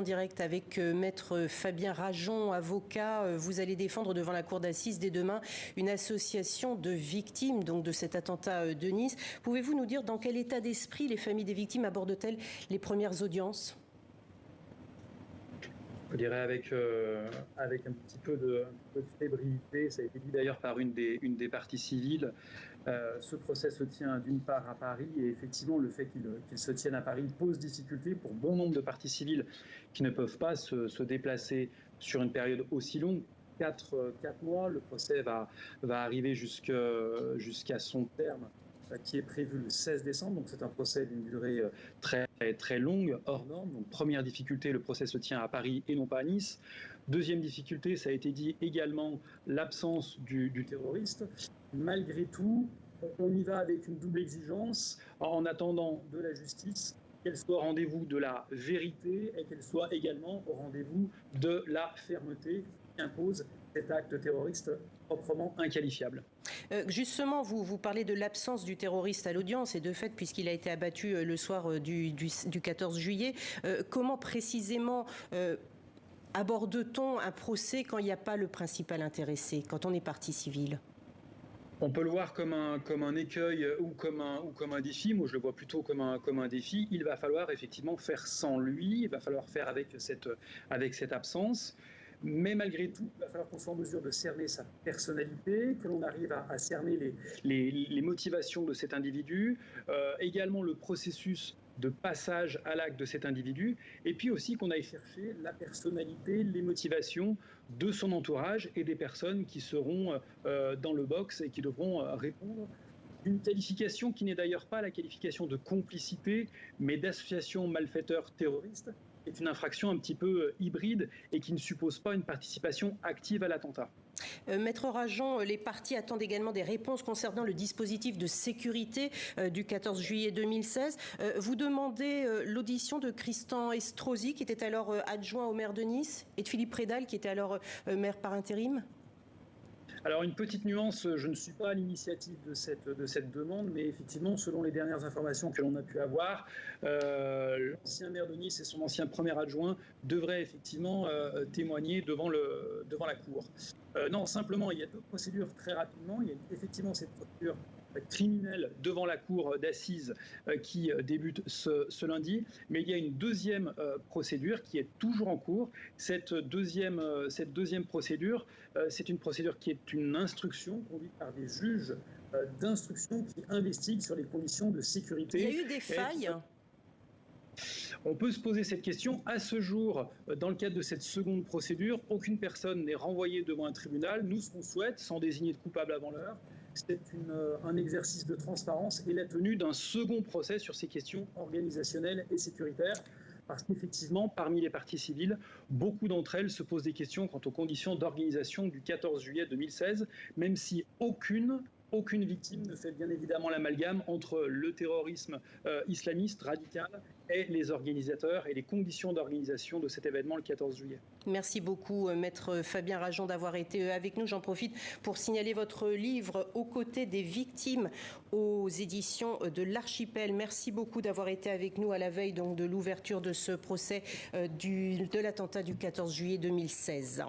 direct avec Maître Fabien Rajon, avocat. Vous allez défendre devant la cour d'assises dès demain une association de victimes donc de cet attentat de Nice. Pouvez-vous nous dire dans quel état d'esprit les familles des victimes abordent-elles les premières audiences ? Je dirais avec un petit peu de fébrilité. Ça a été dit d'ailleurs par une des parties civiles. Ce procès se tient d'une part à Paris et effectivement le fait qu'il se tienne à Paris pose difficulté pour bon nombre de parties civiles qui ne peuvent pas se déplacer sur une période aussi longue. 4 mois, le procès va arriver jusqu'à son terme qui est prévu le 16 décembre. Donc c'est un procès d'une durée très longue, hors norme. Donc première difficulté, le procès se tient à Paris et non pas à Nice. Deuxième difficulté, ça a été dit également, l'absence du terroriste. Malgré tout, on y va avec une double exigence en attendant de la justice qu'elle soit au rendez-vous de la vérité et qu'elle soit également au rendez-vous de la fermeté qui impose cet acte terroriste proprement inqualifiable. Justement, vous parlez de l'absence du terroriste à l'audience et de fait, puisqu'il a été abattu le soir du 14 juillet, comment précisément aborde-t-on un procès quand il n'y a pas le principal intéressé, quand on est partie civile ? On peut le voir comme un écueil ou comme un défi. Moi, je le vois plutôt comme un défi. Il va falloir effectivement faire sans lui. Il va falloir faire avec cette absence. Mais malgré tout, il va falloir qu'on soit en mesure de cerner sa personnalité, que l'on arrive à cerner les motivations de cet individu, également le processus de passage à l'acte de cet individu, et puis aussi qu'on aille chercher la personnalité, les motivations de son entourage et des personnes qui seront dans le box et qui devront répondre. Une qualification qui n'est d'ailleurs pas la qualification de complicité, mais d'association malfaiteur terroriste, est une infraction un petit peu hybride et qui ne suppose pas une participation active à l'attentat. Maître Rajon, les parties attendent également des réponses concernant le dispositif de sécurité du 14 juillet 2016. Vous demandez l'audition de Christian Estrosi, qui était alors adjoint au maire de Nice, et de Philippe Prédal, qui était alors maire par intérim ? Alors une petite nuance, je ne suis pas à l'initiative de cette demande, mais effectivement, selon les dernières informations que l'on a pu avoir, l'ancien maire de Nice et son ancien premier adjoint devraient effectivement témoigner devant la cour. Non, simplement, il y a deux procédures très rapidement. Il y a effectivement cette procédure criminelle devant la cour d'assises qui débute ce lundi, mais il y a une deuxième procédure qui est toujours en cours. Cette deuxième procédure, c'est une procédure qui est une instruction conduite par des juges d'instruction qui investiguent sur les conditions de sécurité. Il y a eu des failles. On peut se poser cette question. À ce jour, dans le cadre de cette seconde procédure, aucune personne n'est renvoyée devant un tribunal. Nous, ce qu'on souhaite, sans désigner de coupable avant l'heure, c'est un exercice de transparence et la tenue d'un second procès sur ces questions organisationnelles et sécuritaires. Parce qu'effectivement, parmi les parties civiles, beaucoup d'entre elles se posent des questions quant aux conditions d'organisation du 14 juillet 2016, même si aucune victime ne fait bien évidemment l'amalgame entre le terrorisme islamiste radical et les organisateurs et les conditions d'organisation de cet événement le 14 juillet. Merci beaucoup, Maître Fabien Rajon, d'avoir été avec nous. J'en profite pour signaler votre livre « Aux côtés des victimes » aux éditions de l'Archipel. Merci beaucoup d'avoir été avec nous à la veille donc, de l'ouverture de ce procès de l'attentat du 14 juillet 2016.